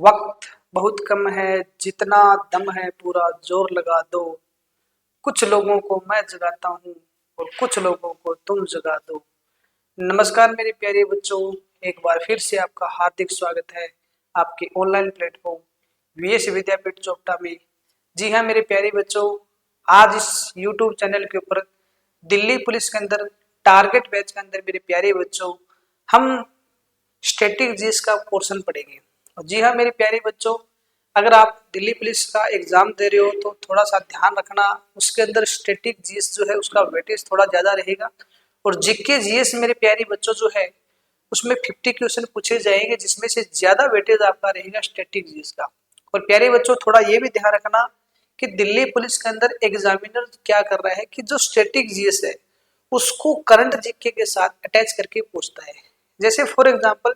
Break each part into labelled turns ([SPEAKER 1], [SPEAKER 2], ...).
[SPEAKER 1] वक्त बहुत कम है, जितना दम है पूरा जोर लगा दो। कुछ लोगों को मैं जगाता हूँ और कुछ लोगों को तुम जगा दो। नमस्कार मेरे प्यारे बच्चों, एक बार फिर से आपका हार्दिक स्वागत है आपके ऑनलाइन प्लेटफॉर्म वीएस विद्यापीठ चोपटा में। जी हाँ मेरे प्यारे बच्चों, आज इस यूट्यूब चैनल के ऊपर दिल्ली पुलिस के अंदर टारगेट बैच के अंदर मेरे प्यारे बच्चों हम स्टैटिक जीएस का पोर्शन पढ़ेंगे। और जी हाँ मेरे प्यारे बच्चों, अगर आप दिल्ली पुलिस का एग्जाम दे रहे हो तो थोड़ा सा ध्यान रखना, उसके अंदर स्टैटिक जीएस जो है उसका वेटेज थोड़ा ज्यादा रहेगा। और जीके जीएस मेरे प्यारे बच्चों जो है उसमें 50 क्वेश्चन पूछे जाएंगे, जिसमें से ज्यादा वेटेज आपका रहेगा स्टैटिक जीएस का। और प्यारे बच्चों थोड़ा ये भी ध्यान रखना कि दिल्ली पुलिस के अंदर एग्जामिनर क्या कर रहा है कि जो स्टैटिक जीएस है उसको करंट जीके के साथ अटैच करके पूछता है। जैसे फॉर एग्जांपल,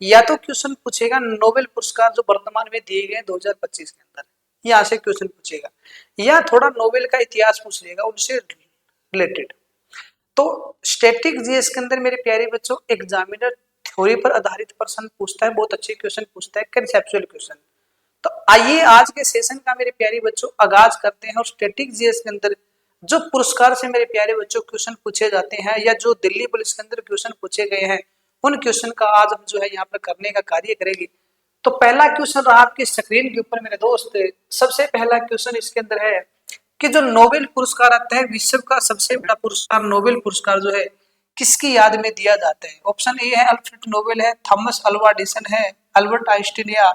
[SPEAKER 1] या तो क्वेश्चन पूछेगा नोबेल पुरस्कार जो वर्तमान में दिए गए 2025 के अंदर, यहाँ से क्वेश्चन पूछेगा, या थोड़ा नोबेल का इतिहास पूछ लेगा उनसे रिलेटेड। तो स्टैटिक जीएस के अंदर मेरे प्यारे बच्चों एग्जामिनर थ्योरी पर आधारित प्रश्न पूछता है, बहुत अच्छे क्वेश्चन पूछता है, कंसेप्चुअल क्वेश्चन। तो आइए आज के सेशन का मेरे प्यारे बच्चों आगाज करते हैं। और स्टैटिक जीएस के अंदर जो पुरस्कार से मेरे प्यारे बच्चों क्वेश्चन पूछे जाते हैं या जो दिल्ली पुलिस के अंदर क्वेश्चन पूछे गए हैं, उन क्वेश्चन का आज हम जो है यहाँ पर करने का कार्य करेंगे। तो पहला क्वेश्चन रहा आपकी स्क्रीन के ऊपर मेरे दोस्त। सबसे पहला क्वेश्चन इसके अंदर है कि जो नोबेल पुरस्कार आता है, विश्व का सबसे बड़ा पुरस्कार नोबेल पुरस्कार जो है किसकी याद में दिया जाता है? ऑप्शन ए है अल्फ्रेड नोबेल है, थॉमस अल्वा एडिसन है, अल्बर्ट आइंस्टीन या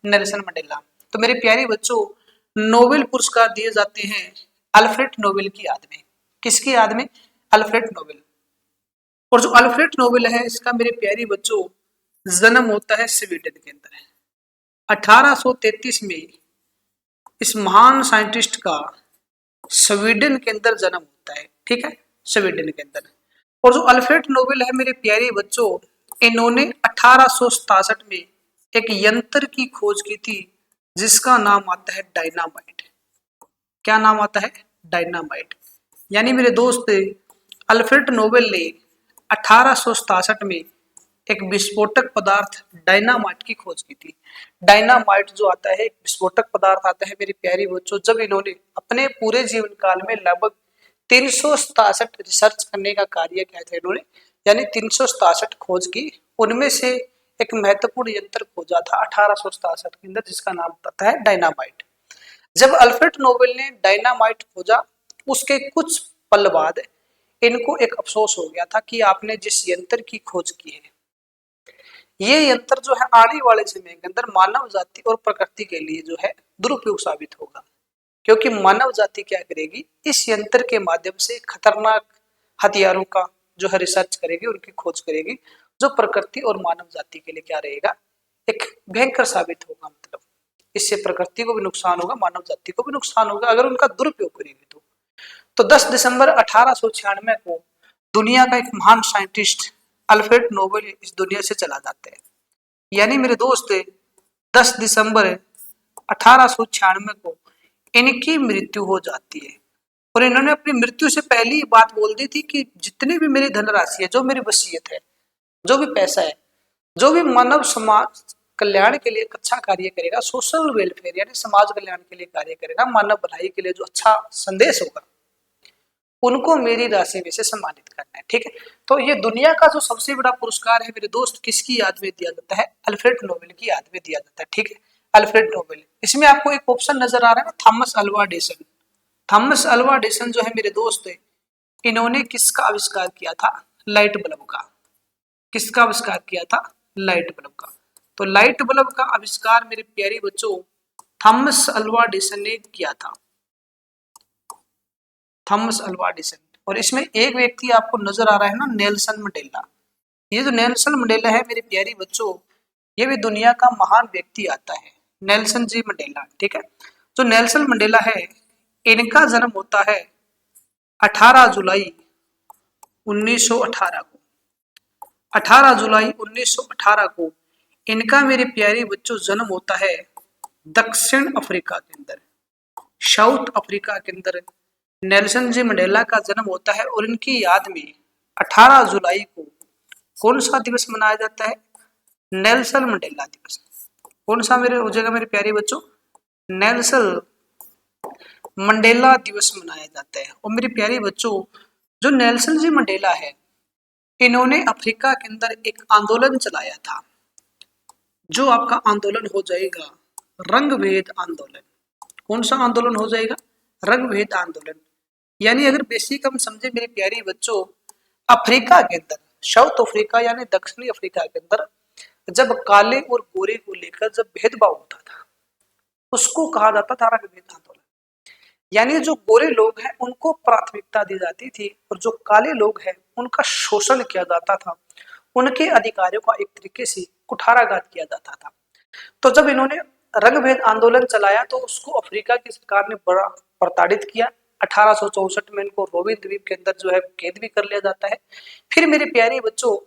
[SPEAKER 1] नेल्सन मंडेला। तो मेरे प्यारे बच्चों, नोबेल पुरस्कार दिए जाते हैं अल्फ्रेड नोबेल की याद में। किसकी याद में? Alfred Nobel. और जो अल्फ्रेड नोबेल है इसका मेरे प्यारे बच्चों जन्म होता है स्वीडन के अंदर 1833 में। इस महान साइंटिस्ट का स्वीडन के अंदर जन्म होता है, ठीक है, स्वीडन के अंदर। और जो अल्फ्रेड नोबेल है मेरे प्यारे बच्चों, इन्होंने 1867 में एक यंत्र की खोज की थी जिसका नाम आता है डायनामाइट। क्या नाम आता है? डायनामाइट। यानी मेरे दोस्त अल्फ्रेड नोबेल ने 1867 में एक विस्फोटक पदार्थ डायनामाइट की खोज की थी। डायनामाइट जो आता है एक विस्फोटक पदार्थ आता है मेरी प्यारी बच्चों, जब इन्होंने अपने पूरे जीवन काल में लगभग 367 रिसर्च करने का कार्य किया था इन्होंने, यानी 367 खोज की, उनमें से एक महत्वपूर्ण यंत्र खोजा था 1867 के अंदर जिसका नाम पता है डायनामाइट। जब अल्फ्रेड नोबेल ने डायनामाइट खोजा उसके कुछ पल बाद इनको एक अफसोस हो गया था कि आपने जिस यंत्र की खोज की है ये यंत्र जो है आने वाले समय के अंदर मानव जाति और प्रकृति के लिए जो है दुरुपयोग साबित होगा। क्योंकि मानव जाति क्या करेगी, इस यंत्र के माध्यम से खतरनाक हथियारों का जो है रिसर्च करेगी, उनकी खोज करेगी, जो प्रकृति और मानव जाति के लिए क्या रहेगा, एक भयंकर साबित होगा। मतलब इससे प्रकृति को भी नुकसान होगा, मानव जाति को भी नुकसान होगा अगर उनका दुरुपयोग करेगी तो 10 दिसंबर 1896 को दुनिया का एक महान साइंटिस्ट अल्फ्रेड नोबेल इस दुनिया से चला जाता है। यानी मेरे दोस्त 10 दिसंबर 1896 को इनकी मृत्यु हो जाती है। और इन्होंने अपनी मृत्यु से पहले ही बात बोल दी थी कि जितनी भी मेरी धनराशि है, जो मेरी वसीयत है, जो भी पैसा है, जो भी मानव समाज कल्याण के लिए अच्छा कार्य करेगा, सोशल वेलफेयर यानी समाज कल्याण के लिए कार्य करेगा, मानव भलाई के लिए जो अच्छा संदेश होगा, उनको मेरी राशि में से सम्मानित करना है, ठीक है। तो ये दुनिया का जो सबसे बड़ा पुरस्कार है मेरे दोस्त किसकी याद में दिया जाता है? अल्फ्रेड नोबेल की याद में दिया जाता है, ठीक है, अल्फ्रेड नोबेल। इसमें आपको एक ऑप्शन नजर आ रहा है ना, Thomas Alva Edison. Thomas Alva Edison जो है मेरे दोस्त इन्होंने किसका आविष्कार किया था? लाइट बल्ब का। किसका आविष्कार किया था? लाइट बल्ब का। तो लाइट बल्ब का आविष्कार मेरे प्यारे बच्चों थॉमस अल्वा एडिसन ने किया था, थॉमस अल्वा एडिसन। और इसमें एक व्यक्ति आपको नजर आ रहा है ना, नेल्सन मंडेला। ये जो नेल्सन मंडेला है मेरे प्यारे बच्चों, ये भी दुनिया का महान व्यक्ति आता है, नेल्सन जी मंडेला, ठीक है। जो नेल्सन मंडेला है इनका जन्म होता है 18 जुलाई 1918 को। 18 जुलाई 1918 को इनका मेरे प्यारे बच्चों जन्म होता है दक्षिण अफ्रीका के अंदर, साउथ अफ्रीका के अंदर नेल्सन जी मंडेला का जन्म होता है। और इनकी याद में 18 जुलाई को कौन सा दिवस मनाया जाता है? नेल्सन मंडेला दिवस। कौन सा मेरे हो जाएगा मेरे प्यारे बच्चों, नेल्सन मंडेला दिवस मनाया जाता है। और मेरे प्यारे बच्चों, जो नेल्सन जी मंडेला है, इन्होंने अफ्रीका के अंदर एक आंदोलन चलाया था, जो आपका आंदोलन हो जाएगा रंग भेद आंदोलन। कौन सा आंदोलन हो जाएगा, रंग भेद आंदोलन। यानी अगर बेसिक हम समझे मेरे प्यारे बच्चों, अफ्रीका के अंदर, साउथ अफ्रीका यानी दक्षिणी अफ्रीका के अंदर जब काले और गोरे को लेकर जब भेदभाव होता था, उसको कहा जाता था रंग भेद आंदोलन। यानी जो गोरे लोग हैं उनको प्राथमिकता दी जाती थी और जो काले लोग हैं उनका शोषण किया जाता था, उनके अधिकारियों का एक तरीके से कुठाराघात किया जाता था। तो जब इन्होंने रंगभेद आंदोलन चलाया तो उसको अफ्रीका की सरकार ने बड़ा प्रताड़ित किया। 1864 में इनको रोबिन द्वीप के अंदर जो है कैद भी कर लिया जाता है। फिर मेरे प्यारे बच्चों,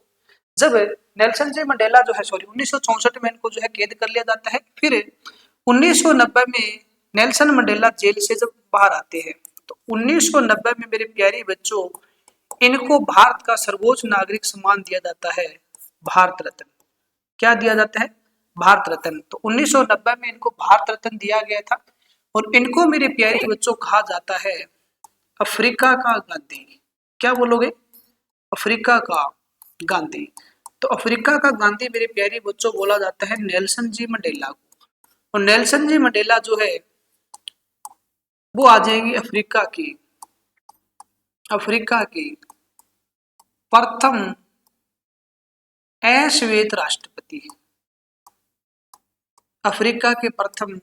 [SPEAKER 1] जब नेल्सन जी मंडेला जो है 1964 में इनको जो है कैद कर लिया जाता है। फिर 1990 में नेल्सन मंडेला जेल से जब बाहर आते हैं तो 1990 में मेरे प्यारे बच्चों, इनको भारत का सर्वोच्च नागरिक सम्मान दिया जाता है, भारत रत्न। क्या दिया जाता है, भारत रत्न। तो 1990 में इनको भारत रत्न दिया गया था। और इनको मेरे प्यारे बच्चों कहा जाता है अफ्रीका का गांधी। क्या बोलोगे, अफ्रीका का गांधी। तो अफ्रीका का गांधी मेरे प्यारे बच्चों बोला जाता है नेल्सन जी मंडेला को। और नेल्सन जी मंडेला जो है वो आ जाएंगी अफ्रीका की प्रथम अश्वेत राष्ट्रपति। अफ्रीका के प्रथम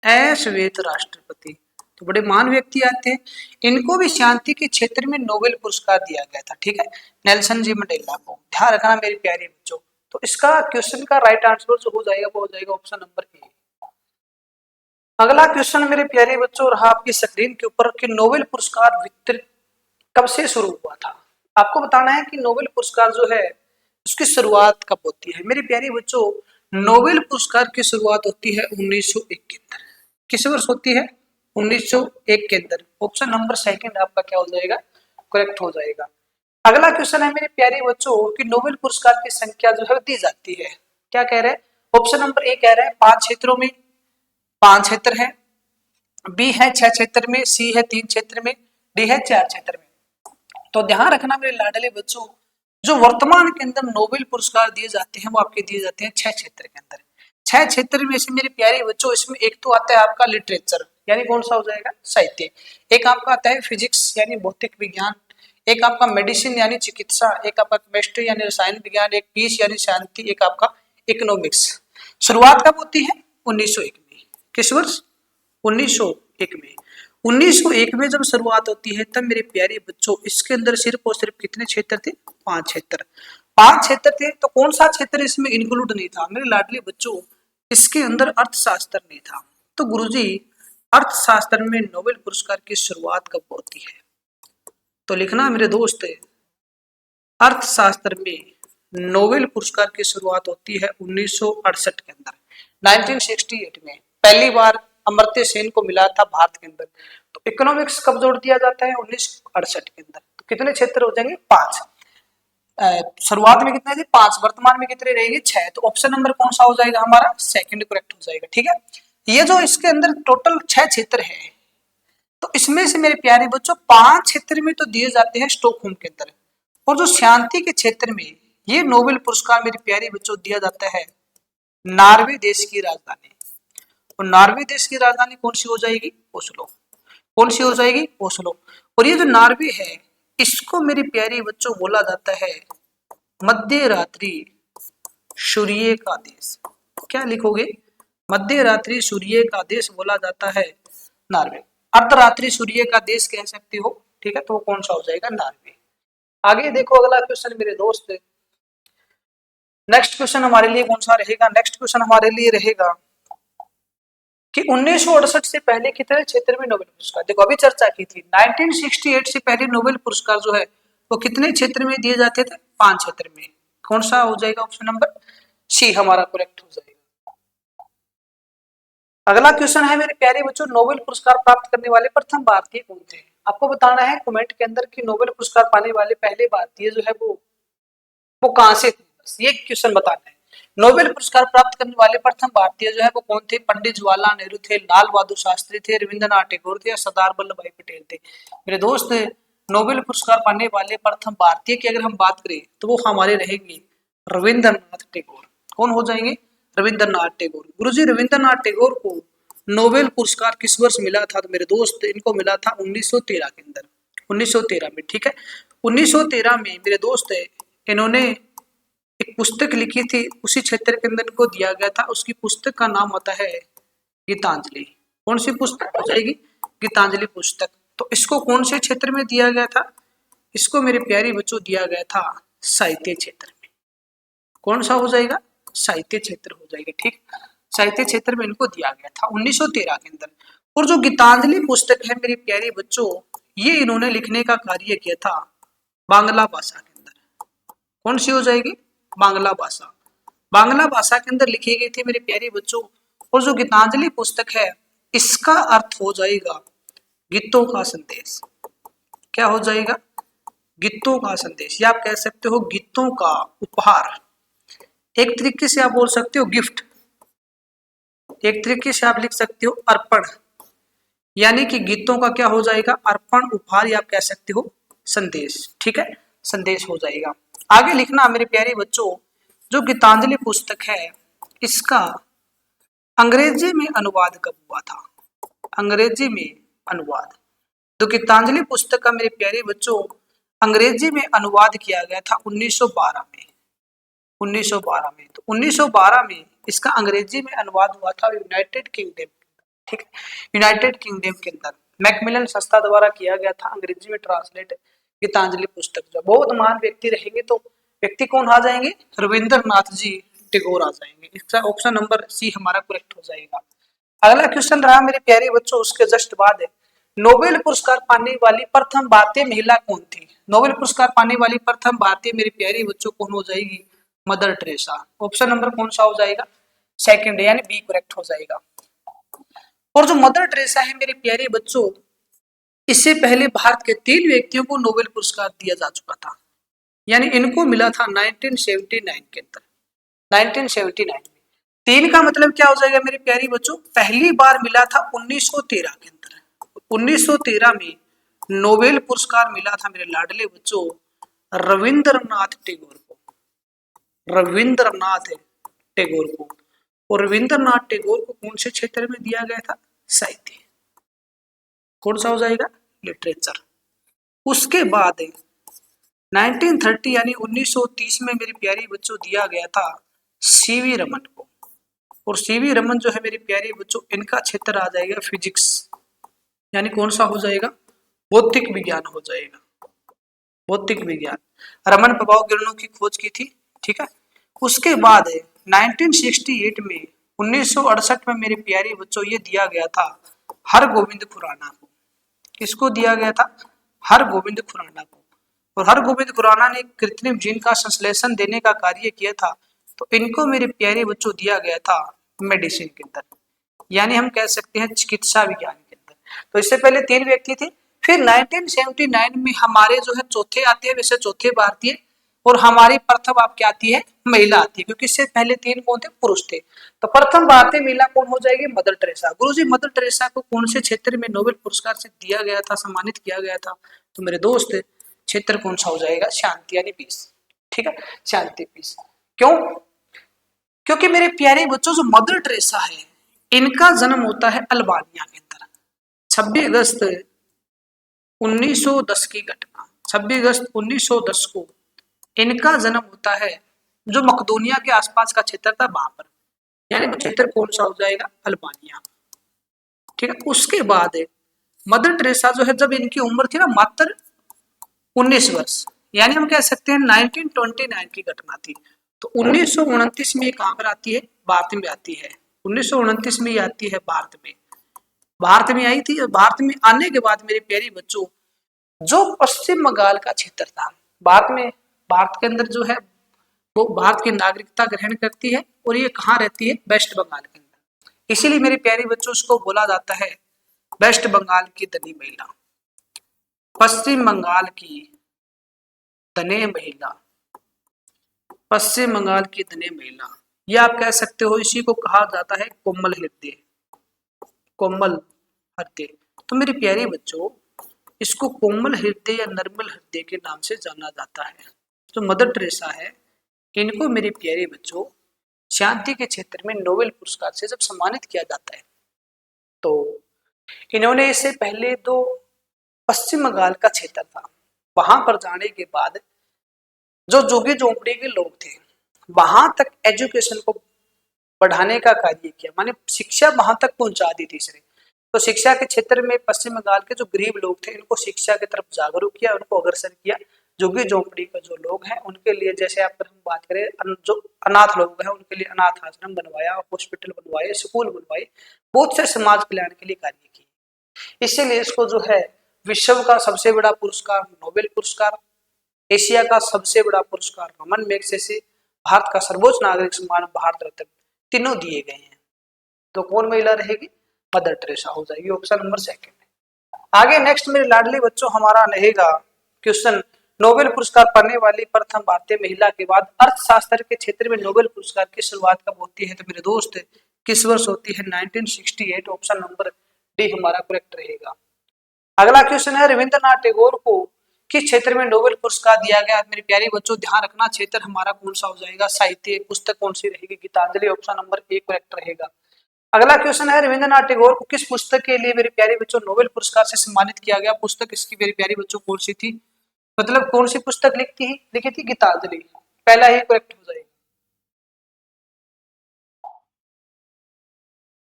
[SPEAKER 1] अश्वेत राष्ट्रपति। तो बड़े महान व्यक्ति आते हैं। इनको भी शांति के क्षेत्र में नोबेल पुरस्कार दिया गया था, ठीक है, नेल्सन जी मंडेला को। ध्यान रखना मेरे प्यारे बच्चों। तो इसका क्वेश्चन का राइट आंसर जो हो जाएगा वो हो जाएगा ऑप्शन नंबर ए। अगला क्वेश्चन मेरे प्यारे बच्चों रहा आपकी स्क्रीन के ऊपर कि नोबेल पुरस्कार वितरित कब से शुरू हुआ था। आपको बताना है कि नोबेल पुरस्कार जो है उसकी शुरुआत कब होती है। मेरे प्यारे बच्चों, नोबेल पुरस्कार की शुरुआत होती है 1901 के अंदर। किस वर्ष होती है, 1901 के अंदर। ऑप्शन नंबर सेकंड आपका क्या हो जाएगा, करेक्ट हो जाएगा। अगला क्वेश्चन है मेरे प्यारे बच्चों कि नोबेल पुरस्कार की संख्या जो है दी जाती है। क्या कह रहे हैं, ऑप्शन नंबर ए कह रहे हैं 5 क्षेत्रों में 5 क्षेत्र है, बी है 6 क्षेत्र में, सी है 3 क्षेत्र में, डी है 4 क्षेत्र में। तो ध्यान रखना मेरे लाडले बच्चों, जो वर्तमान के अंदर नोबेल पुरस्कार दिए जाते हैं वो आपके दिए जाते हैं 6 क्षेत्र के अंदर। 6 क्षेत्र में से मेरे प्यारे बच्चों, इसमें एक तो आता है आपका लिटरेचर, यानी कौन सा हो जाएगा, साहित्य। एक आपका आता है फिजिक्स यानी भौतिक विज्ञान, एक आपका मेडिसिन यानी चिकित्सा, एक आपका केमिस्ट्री यानी रसायन विज्ञान, एक पीस यानी शांति, एक आपका इकोनॉमिक्स। शुरुआत कब होती है, 1901 में। किस वर्ष, 1901 में। 1901 में जब शुरुआत होती है तब मेरे प्यारे बच्चों इसके अंदर सिर्फ और सिर्फ कितने क्षेत्र थे, 5 क्षेत्र। 5 क्षेत्र थे। तो कौन सा क्षेत्र इसमें इंक्लूड नहीं था मेरे लाडले बच्चों, इसके अंदर अर्थशास्त्र नहीं था। तो गुरुजी अर्थशास्त्र में नोबेल पुरस्कार की शुरुआत कब होती है, तो लिखना मेरे दोस्त, अर्थशास्त्र में नोबेल पुरस्कार की शुरुआत होती है 1968 के अंदर, 1968 में पहली बार अमर्त्य सेन को मिला था भारत के अंदर। तो इकोनॉमिक्स कब जोड़ दिया जाता है, 1968 के अंदर। तो कितने क्षेत्र हो जाएंगे, 5। शुरुआत में कितने थे, 5, वर्तमान में कितने रहेंगे, 6। तो ऑप्शन नंबर कौन सा हो जाएगा हमारा, सेकंड करेक्ट हो जाएगा, ठीक है। ये जो इसके अंदर टोटल 6 क्षेत्र है, तो इसमें से मेरे प्यारे बच्चों 5 क्षेत्र में तो दिए जाते हैं स्टॉकहोम के अंदर, और जो शांति के क्षेत्र में ये नोबेल पुरस्कार मेरे प्यारे बच्चों दिया जाता है नॉर्वे देश की राजधानी। और नॉर्वे देश की राजधानी कौन सी हो जाएगी, ओस्लो। कौन सी हो जाएगी, ओस्लो। और ये जो नॉर्वे है इसको मेरे प्यारे बच्चों बोला जाता है मध्य रात्रि सूर्य का देश। क्या लिखोगे, मध्य रात्रि सूर्य का देश बोला जाता है नॉर्वे। अर्धरात्रि सूर्य का देश कह सकते हो, ठीक है। तो कौन सा हो जाएगा, नॉर्वे। आगे देखो अगला क्वेश्चन मेरे दोस्त, नेक्स्ट क्वेश्चन हमारे लिए कौन सा रहेगा, नेक्स्ट क्वेश्चन हमारे लिए रहेगा कि 1968 से पहले कितने क्षेत्र में नोबेल पुरस्कार। देखो अभी चर्चा की थी 1968 से पहले नोबेल पुरस्कार जो है वो कितने क्षेत्र में दिए जाते थे, 5 क्षेत्र में। कौन सा हो जाएगा, ऑप्शन नंबर सी हमारा करेक्ट हो जाएगा। अगला क्वेश्चन है मेरे प्यारे बच्चों, नोबेल पुरस्कार प्राप्त करने वाले प्रथम भारतीय कौन थे। आपको बताना है कमेंट के अंदर कि नोबेल पुरस्कार पाने वाले पहले भारतीय जो है वो कहां से थे, बस ये क्वेश्चन बताना है। नोबेल पुरस्कार प्राप्त करने वाले प्रथम भारतीय जो है वो कौन थे? पंडित जवाहरलाल नेहरू थे, लाल बहादुर शास्त्री थे, रविंद्रनाथ टैगोर थे या सरदार वल्लभ भाई पटेल थे। मेरे दोस्त, नोबेल पुरस्कार पाने वाले प्रथम भारतीय की अगर हम बात करें तो वो हमारे रहेंगे रविंद्रनाथ टैगोर। कौन हो जाएंगे? रविंद्रनाथ टैगोर। गुरुजी, रविंद्रनाथ टैगोर को नोबेल पुरस्कार किस वर्ष मिला था? तो मेरे दोस्त इनको मिला था 1913 के अंदर, 1913 में। ठीक है, 1913 में मेरे दोस्त इन्होंने एक पुस्तक लिखी थी, उसी क्षेत्र के अंदर इनको दिया गया था। उसकी पुस्तक का नाम होता है गीतांजलि। कौन सी पुस्तक हो जाएगी? गीतांजलि पुस्तक। तो इसको कौन से क्षेत्र में दिया गया था? इसको मेरे प्यारे बच्चों दिया गया था साहित्य क्षेत्र में। कौन सा हो जाएगा? साहित्य क्षेत्र हो जाएगा। ठीक, साहित्य क्षेत्र में इनको दिया गया था 1913 के अंदर। और जो गीतांजलि पुस्तक है मेरे प्यारे बच्चों, ये इन्होंने लिखने का कार्य किया था बांग्ला भाषा के अंदर। कौन सी हो जाएगी? बांग्ला भाषा। बांग्ला भाषा के अंदर लिखी गई थी मेरे प्यारे बच्चों। और जो गीतांजलि पुस्तक है इसका अर्थ हो जाएगा गीतों का संदेश। क्या हो जाएगा? गीतों का संदेश, या आप कह सकते हो गीतों का उपहार। एक तरीके से आप बोल सकते हो गिफ्ट, एक तरीके से आप लिख सकते हो अर्पण। यानी कि गीतों का क्या हो जाएगा? अर्पण, उपहार, या आप कह सकते हो संदेश। ठीक है, संदेश हो जाएगा। आगे लिखना मेरे प्यारे बच्चों, जो गीतांजलि पुस्तक है इसका अंग्रेजी में अनुवाद कब हुआ था? अंग्रेजी में अनुवाद। तो गीतांजलि पुस्तक का मेरे प्यारे बच्चों अंग्रेजी में अनुवाद किया गया था 1912 में। 1912 में। तो 1912 में इसका अंग्रेजी में अनुवाद हुआ था यूनाइटेड किंगडम। ठीक है, यूनाइटेड किंगडम के अंदर मैकमिलन संस्था द्वारा किया गया था अंग्रेजी में ट्रांसलेट गीतांजलि पुस्तक। जो बहुत महान व्यक्ति रहेंगे तो व्यक्ति कौन आ जाएंगे? रविंद्रनाथ जी टैगोर आ जाएंगे। इसका ऑप्शन नंबर सी हमारा करेक्ट हो जाएगा। अगला क्वेश्चन रहा मेरे प्यारे बच्चों, उसके जस्ट बाद है नोबेल पुरस्कार पाने वाली प्रथम भारतीय महिला कौन थी? नोबेल पुरस्कार पाने वाली प्रथम भारतीय मेरे प्यारे बच्चों कौन हो जाएगी? Mother Teresa. ऑप्शन नंबर कौन सा हो जाएगा? सेकंड, यानी बी करेक्ट हो जाएगा। और जो मदर टेरेसा है मेरे प्यारे बच्चों, इससे पहले भारत के 3 व्यक्तियों को नोबेल पुरस्कार दिया जा चुका था। यानी इनको मिला था 1979 के अंदर, 1979 में। 3 का मतलब क्या हो जाएगा मेरे प्यारे बच्चों? पहली बार मिला था 1913 के अंदर। 1913 में नोबेल पुरस्कार मिला था मेरे लाडले बच्चों रविंद्रनाथ टैगोर को, रविंद्रनाथ टैगोर को। और रविंद्रनाथ टैगोर को कौन से क्षेत्र में दिया गया था? साहित्य। कौन सा हो जाएगा? लिटरेचर। उसके बाद 1930 यानी 1930 में मेरे प्यारे बच्चों दिया गया था सीवी रमन को। और सीवी रमन जो है मेरे प्यारे बच्चों, इनका क्षेत्र आ जाएगा फिजिक्स। यानी कौन सा हो जाएगा? भौतिक विज्ञान हो जाएगा, भौतिक विज्ञान। रमन प्रभाव किरणों की खोज की थी। ठीक है, उसके बाद 1968 में 1968 में मेरे प्यारे बच्चों ये दिया गया था हरगोविंद खुराना को। किसको दिया गया था? हरगोविंद खुराना को। और हरगोविंद खुराना ने कृत्रिम जीन का संश्लेषण देने का कार्य किया था। तो इनको मेरे प्यारे बच्चों दिया गया था मेडिसिन के अंदर, यानी हम कह सकते हैं चिकित्सा विज्ञान के अंदर। तो इससे पहले 3 व्यक्ति थे। फिर 1979 में हमारे जो है चौथे आते हैं, वैसे चौथे भारतीय। और हमारी प्रथम आपकी आती है महिला आती है, क्योंकि इससे पहले 3 कौन थे? पुरुष थे। तो प्रथम भारतीय महिला कौन हो जाएगी? Mother Teresa. Guruji, Mother Teresa को कौन से क्षेत्र में नोबेल पुरस्कार से दिया गया था, सम्मानित किया गया था? तो मेरे दोस्त क्षेत्र कौन सा हो जाएगा? शांति, यानी पीस। ठीक है, शांति, पीस। क्यों? क्योंकि मेरे प्यारे बच्चों जो मदर टेरेसा है इनका जन्म होता है अल्बानिया के अंदर। 26 अगस्त 1910 की घटना, 26 अगस्त 1910 को इनका जन्म होता है जो मकदोनिया के आसपास का क्षेत्र था वहां पर। यानी क्षेत्र कौन सा हो जाएगा? अल्बानिया। ठीक है, उसके बाद मदर टेरेसा जो है जब इनकी उम्र थी ना मात्र 19 वर्ष, यानी हम कह सकते हैं 1929 की घटना थी। तो 1929 में कहां पर आती है? भारत में आती है। 1929 में ये आती है भारत में, भारत में आई थी। भारत में आने के बाद मेरे प्यारे बच्चों जो पश्चिम बंगाल का क्षेत्र था, भारत में, भारत के अंदर जो है वो भारत की नागरिकता ग्रहण करती है। और ये कहाँ रहती है? वेस्ट बंगाल के अंदर। इसीलिए मेरे प्यारे बच्चों उसको बोला जाता है वेस्ट बंगाल की धनी महिला, पश्चिम बंगाल की धनी महिला, पश्चिम बंगाल की धनी महिला। या आप कह सकते हो इसी को कहा जाता है कोमल हृदय, कोमल हृदय। तो मेरे प्यारे बच्चों, इसको कोमल हृदय या निर्मल हृदय के नाम से जाना जाता है। जो मदर टेरेसा है, इनको मेरे प्यारे बच्चों शांति के क्षेत्र में नोबेल पुरस्कार से जब सम्मानित किया जाता है, तो इन्होंने इससे पहले तो पश्चिम बंगाल का क्षेत्र था, वहां पर जाने के बाद जो झुग्गी झोंपड़ी के लोग थे, वहां तक एजुकेशन को बढ़ाने का कार्य किया, माने शिक्षा वहां तक पहुंचा दी थी इसने। तो शिक्षा के क्षेत्र में पश्चिम बंगाल के जो गरीब लोग थे, इनको शिक्षा की तरफ जागरूक किया, उनको अग्रसर किया। झुग्गी झोंपड़ी का जो लोग हैं उनके लिए, जैसे आप हम बात करें जो अनाथ लोग हैं, उनके लिए अनाथ आश्रम बनवाया, हॉस्पिटल बनवाए, स्कूल बनवाए, बहुत से समाज कल्याण के लिए कार्य किए। इसीलिए इसको जो है विश्व का सबसे बड़ा पुरस्कार नोबेल पुरस्कार, एशिया का सबसे बड़ा पुरस्कार रमन मैग्सेसे, भारत का सर्वोच्च नागरिक सम्मान भारत रत्न, तीनों दिए गए हैं। तो कौन महिला रहेगी? मदर टेरेसा हो जाएगी, ऑप्शन नंबर सेकंड। आगे नेक्स्ट मेरे लाडली बच्चों हमारा रहेगा क्वेश्चन, नोबेल पुरस्कार पाने वाली प्रथम भारतीय महिला के बाद अर्थशास्त्र के क्षेत्र में नोबेल पुरस्कार की शुरुआत कब होती है? तो मेरे दोस्त किस वर्ष होती है? 1968, ऑप्शन नंबर डी हमारा करेक्ट रहेगा। अगला क्वेश्चन है, रविंद्रनाथ टैगोर को किस क्षेत्र में नोबेल पुरस्कार दिया गया? मेरे प्यारे बच्चों ध्यान रखना, क्षेत्र हमारा कौन सा हो जाएगा? साहित्य। पुस्तक कौन सी रहेगी? Gitanjali, option number A correct रहेगा। अगला क्वेश्चन है, रविंद्रनाथ टैगोर को किस पुस्तक के लिए मेरे प्यारे बच्चों नोबेल पुरस्कार से सम्मानित किया गया? पुस्तक इसकी मेरे प्यारे बच्चों कौन सी थी? मतलब कौन सी पुस्तक लिखी थी? गीतांजलि, पहला ही करेक्ट हो जाएगा।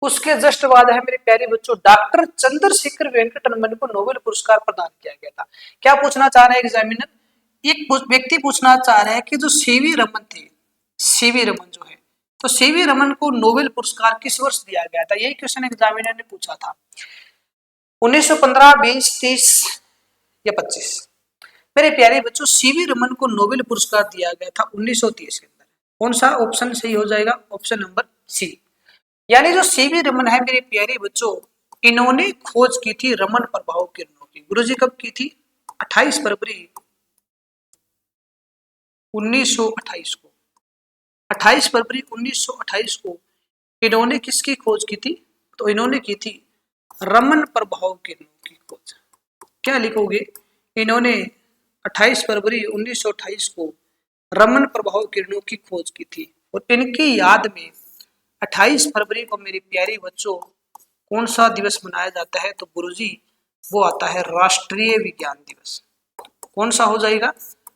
[SPEAKER 1] उसके जस्ट बाद है मेरे प्यारे बच्चों, डॉक्टर चंद्रशेखर वेंकट रमन को नोबेल पुरस्कार प्रदान किया गया था। क्या पूछना चाह रहे हैं एग्जामिनर? एक व्यक्ति पूछना चाह रहे हैं कि जो सीवी रमन थे, सीवी रमन जो है, तो सीवी रमन को नोबेल पुरस्कार किस वर्ष दिया गया था? यही क्वेश्चन एग्जामिनर ने पूछा था। 1915, 20, 30 या 25? मेरे प्यारे बच्चों, सीवी रमन को नोबेल पुरस्कार दिया गया था 1930 के अंदर। कौन सा ऑप्शन सही हो जाएगा? Option number C. यानी जो सीवी रमन है मेरे प्यारे बच्चों, इन्होंने खोज की थी रमन प्रभाव किरणों की। गुरुजी कब की थी? 28 फरवरी 1928 को। 28 फरवरी 1928 को इन्होंने किसकी खोज की थी? तो इन्होंने की थी रमन प्रभाव किरणों की खोज। क्या लिखोगे? इन्होंने 28 फरवरी 1928 को रमन प्रभाव किरणों की खोज की थी। और इनकी याद में 28 फरवरी को मेरे प्यारे बच्चों कौन सा दिवस मनाया जाता है? तो गुरुजी वो आता है राष्ट्रीय विज्ञान दिवस। कौन सा हो जाएगा?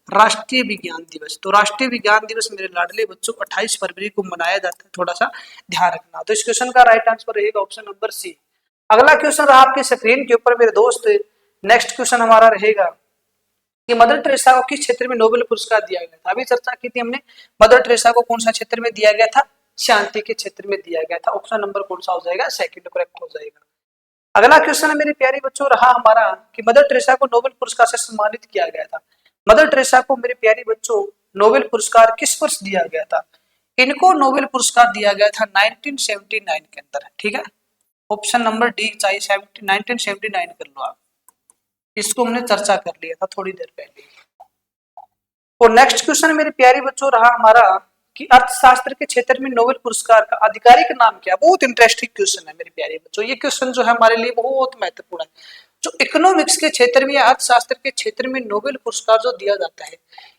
[SPEAKER 1] राष्ट्रीय विज्ञान दिवस। तो राष्ट्रीय विज्ञान दिवस मेरे लाडले बच्चों 28 फरवरी को मनाया जाता है, थोड़ा सा ध्यान रखना। तो इस क्वेश्चन का राइट आंसर रहेगा ऑप्शन नंबर सी। अगला क्वेश्चन रहा आपकी स्क्रीन के ऊपर मेरे दोस्त, नेक्स्ट क्वेश्चन हमारा रहेगा कि मदर टेरेसा को किस क्षेत्र में नोबेल पुरस्कार दिया गया था? अभी चर्चा की थी हमने, मदर टेरेसा को कौन सा क्षेत्र में दिया गया था? शांति के क्षेत्र में दिया गया था। ऑप्शन नंबर कौन सा हो जाएगा? सेकंड करेक्ट हो जाएगा। अगला क्वेश्चन है मेरे प्यारे बच्चों रहा हमारा कि मदर टेरेसा को नोबेल पुरस्कार से सम्मानित किया गया था। मदर टेरेसा को मेरे प्यारे बच्चों नोबेल पुरस्कार किस वर्ष दिया गया था? इनको नोबेल पुरस्कार दिया गया था 1979 के अंदर, ठीक है। ऑप्शन नंबर डी चाहिए 1979 कर लो आप, इसको हमने चर्चा कर लिया था थोड़ी देर पहले। और नेक्स्ट क्वेश्चन मेरे प्यारे बच्चों रहा हमारा कि अर्थशास्त्र के क्षेत्र में नोबेल पुरस्कार का आधिकारिक नाम क्या? बहुत इंटरेस्टिंग क्वेश्चन है मेरे प्यारे बच्चों। ये क्वेश्चन जो है हमारे लिए बहुत महत्वपूर्ण है। जो इकोनॉमिक्स के क्षेत्र में या अर्थशास्त्र के क्षेत्र में नोबेल पुरस्कार जो दिया जाता है,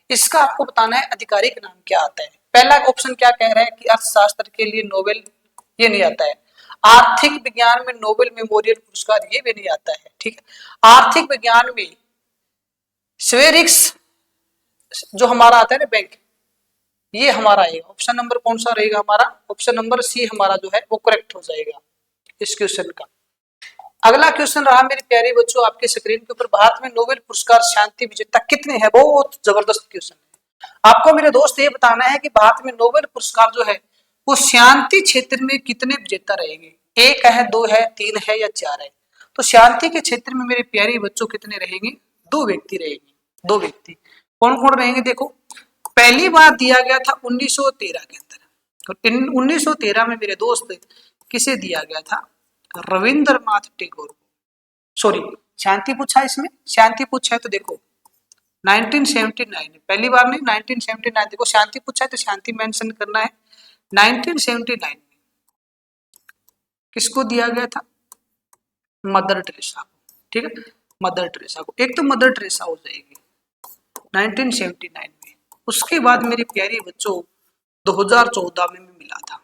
[SPEAKER 1] इसका आपको बताना है आधिकारिक नाम क्या आता है। पहला ऑप्शन क्या कह रहा है कि अर्थशास्त्र के लिए नोबेल, ये नहीं आता है। आर्थिक विज्ञान में नोबेल मेमोरियल पुरस्कार, ये भी नहीं आता है, ठीक है। आर्थिक विज्ञान में स्वेरिक्स जो हमारा आता है ना बैंक, ये हमारा आएगा। ऑप्शन नंबर कौन सा रहेगा हमारा? ऑप्शन नंबर सी हमारा जो है वो करेक्ट हो जाएगा इस क्वेश्चन का। अगला क्वेश्चन रहा मेरे प्यारे बच्चों आपके स्क्रीन के ऊपर, भारत में नोबेल पुरस्कार शांति विजेता कितने हैं? बहुत जबरदस्त क्वेश्चन है। आपको मेरे दोस्त ये बताना है कि भारत में नोबेल पुरस्कार जो है वो शांति क्षेत्र में कितने विजेता रहेंगे? एक है, दो है, तीन है या चार है? तो शांति के क्षेत्र में मेरे प्यारे बच्चों कितने रहेंगे? दो व्यक्ति रहेंगे। दो व्यक्ति कौन कौन रहेंगे? देखो, पहली बार दिया गया था 1913 के अंदर। तो 1913 में मेरे दोस्त किसे दिया गया था? रविंद्रनाथ टैगोर को। सॉरी, शांति पूछा इसमें, शांति पूछा है तो देखो 1979, पहली बार नहीं 1979। देखो शांति पूछा है तो शांति मेंशन करना है। 1979 में किसको दिया गया था? मदर टेरेसा को। ठीक है, मदर टेरेसा को। एक तो मदर टेरेसा हो जाएगी 1979 में। उसके बाद मेरे प्यारे बच्चों 2014 में मिला था,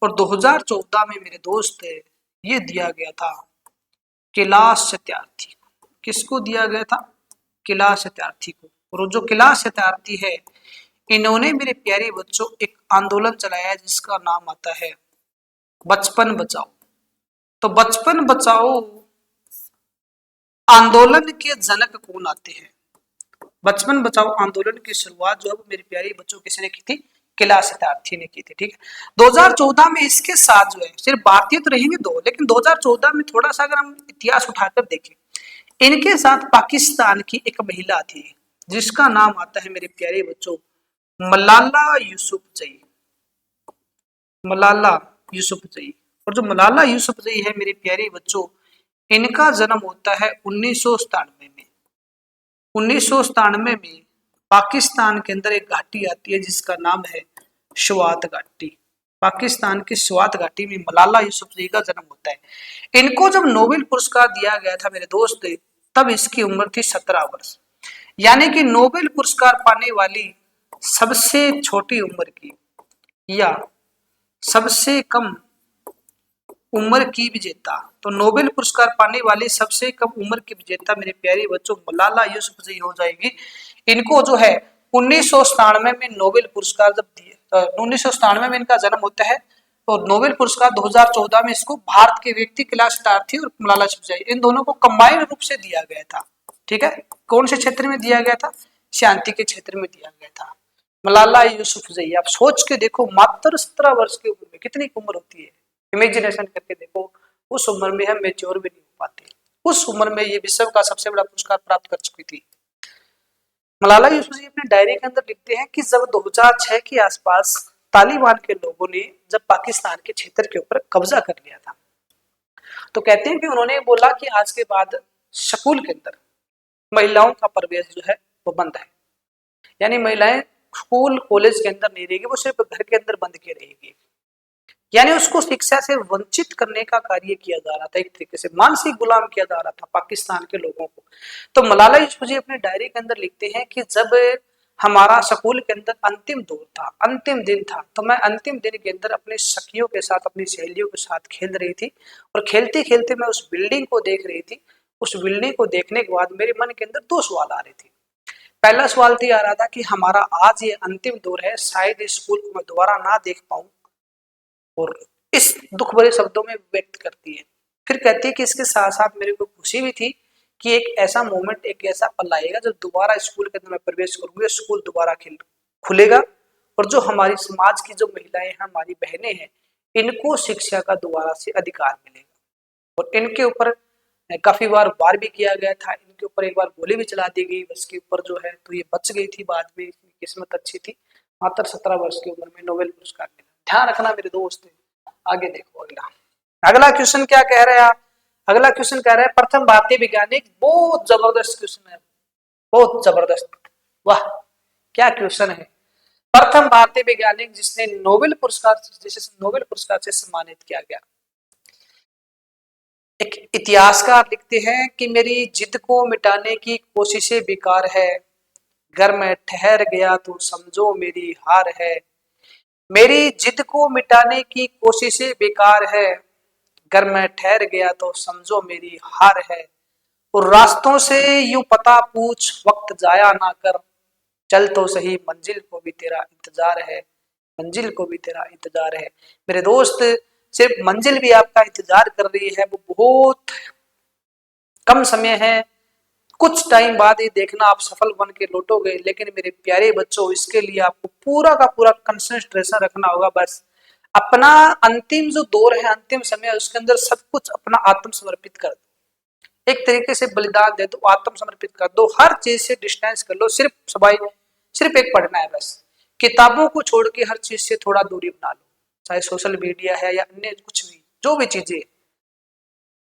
[SPEAKER 1] और 2014 में मेरे दोस्त ये दिया गया था कैलाश सत्यार्थी को। किसको दिया गया था? कैलाश सत्यार्थी को। और जो कैलाश सत्यार्थी है, इन्होंने मेरे प्यारे बच्चों एक आंदोलन चलाया जिसका नाम आता है बचपन बचाओ। तो बचपन बचाओ आंदोलन के जनक कौन आते हैं? बचपन बचाओ आंदोलन की शुरुआत जो है मेरे प्यारे बच्चों किसने की थी? कैलाश सत्यार्थी ने की थी। ठीक है, 2014 में इसके साथ जो है, सिर्फ भारतीय तो रहेंगे दो, लेकिन 2014 में थोड़ा सा अगर हम इतिहास उठाकर देखें, इनके साथ पाकिस्तान की एक महिला थी जिसका नाम आता है मेरे प्यारे बच्चों मलाला यूसुफजई। मलाला यूसुफजई। और जो मलाला यूसुफजई है मेरे प्यारे बच्चों, इनका जन्म होता है 1997 में। 1997 में पाकिस्तान के अंदर एक घाटी आती है जिसका नाम है स्वात घाटी। पाकिस्तान की स्वात घाटी में मलाला यूसुफजई का जन्म होता है। इनको जब नोबेल पुरस्कार दिया गया था मेरे दोस्त, तब इसकी उम्र थी 17 वर्ष। यानी कि नोबेल पुरस्कार पाने वाली सबसे छोटी उम्र की या सबसे कम उम्र की विजेता, तो नोबेल पुरस्कार पाने वाली सबसे कम उम्र की विजेता मेरे प्यारे बच्चों मलाला यूसुफजई हो जाएगी। इनको जो है 1997 में नोबेल पुरस्कार जब दिए, 1997 में इनका जन्म होता है, और नोबेल पुरस्कार 2014 में इसको भारत के व्यक्ति कैलाश सत्यार्थी और मलाला यूसुफजई, इन दोनों को कंबाइंड रूप से दिया गया था। ठीक है, कौन से क्षेत्र में दिया गया था? शांति के क्षेत्र में दिया गया था। मलाला यूसुफजई, आप सोच के देखो, मात्र 17 वर्ष की उम्र में कितनी उम्र होती है, इमेजिनेशन करके देखो। उस उम्र में हम मेच्योर भी नहीं हो पाते, उस उम्र में ये विश्व का सबसे बड़ा पुरस्कार प्राप्त कर चुकी थी। मलाला यूसुफजई अपने डायरी के अंदर लिखते हैं कि जब 2006 के आसपास तालिबान के लोगों ने जब पाकिस्तान के क्षेत्र के ऊपर कब्जा कर लिया था, तो कहते हैं कि उन्होंने बोला कि आज के बाद स्कूल के अंदर महिलाओं का प्रवेश जो है वो बंद है। यानी महिलाएं स्कूल कॉलेज के अंदर नहीं रहेगी, वो सिर्फ घर के अंदर बंद के रहेगी। यानी उसको शिक्षा से वंचित करने का कार्य किया जा रहा था, एक तरीके से मानसिक गुलाम किया जा रहा था पाकिस्तान के लोगों को। तो मलाला यूसुफजई अपने डायरी के अंदर लिखते हैं कि जब हमारा स्कूल के अंदर अंतिम दौर था, अंतिम दिन था, तो मैं अंतिम दिन के अंदर अपने सखियों के साथ, अपनी सहेलियों के साथ खेल रही थी, और खेलते खेलते मैं उस बिल्डिंग को देख रही थी। उस बिल्डिंग को देखने के बाद मेरे मन के अंदर दो सवाल आ रहे थे। पहला सवाल तो ये आ रहा था कि हमारा आज ये अंतिम दौर है, शायद इस स्कूल को मैं दोबारा ना देख पाऊं, और इस दुख भरे शब्दों में व्यक्त करती है। फिर कहती है कि इसके साथ साथ मेरे को खुशी भी थी कि एक ऐसा मोमेंट, एक ऐसा पल आएगा जब दोबारा स्कूल के अंदर मैं प्रवेश करूंगी, स्कूल दोबारा खुलेगा, और जो हमारी समाज की जो महिलाएं हैं, हमारी बहनें हैं, इनको शिक्षा का दोबारा से अधिकार मिलेगा। और इनके ऊपर काफी बार वार भी किया गया था, इनके ऊपर एक बार गोली भी चला दी गई बस के ऊपर जो है, तो ये बच गई थी बाद में, किस्मत अच्छी थी। मात्र 17 वर्ष की उम्र में नोबेल पुरस्कार मिला। ध्यान रखना मेरे दोस्त। आगे देखो अगला क्वेश्चन क्या कह रहा है? अगला क्वेश्चन कह रहा है प्रथम भारतीय वैज्ञानिक। बहुत जबरदस्त क्वेश्चन है, बहुत जबरदस्त। वाह क्या क्वेश्चन है। प्रथम भारतीय वैज्ञानिक जिसने नोबेल पुरस्कार से सम्मानित किया गया। एक इतिहासकार लिखते हैं कि मेरी जिद को मिटाने की कोशिशें बेकार है, घर में ठहर गया तो समझो मेरी हार है। मेरी जिद को मिटाने की कोशिशें बेकार है, घर में ठहर गया तो समझो मेरी हार है। और रास्तों से यूं पता पूछ, वक्त जाया ना कर, चल तो सही मंजिल को भी तेरा इंतजार है, मंजिल को भी तेरा इंतजार है। मेरे दोस्त, सिर्फ मंजिल भी आपका इंतजार कर रही है, वो बहुत कम समय है, कुछ टाइम बाद ये देखना आप सफल बन के लौटोगे। लेकिन मेरे प्यारे बच्चों, इसके लिए आपको पूरा का पूरा कंसंट्रेशन रखना होगा। बस अपना अंतिम जो दौर है, अंतिम समय है, उसके अंदर सब कुछ अपना आत्मसमर्पित कर दो, एक तरीके से बलिदान दे दो, आत्मसमर्पित कर दो, हर चीज से डिस्टेंस कर लो। सिर्फ एक पढ़ना है बस, किताबों को छोड़ के हर चीज से थोड़ा दूरी बना लो, चाहे सोशल मीडिया है या अन्य कुछ भी, जो भी चीजें,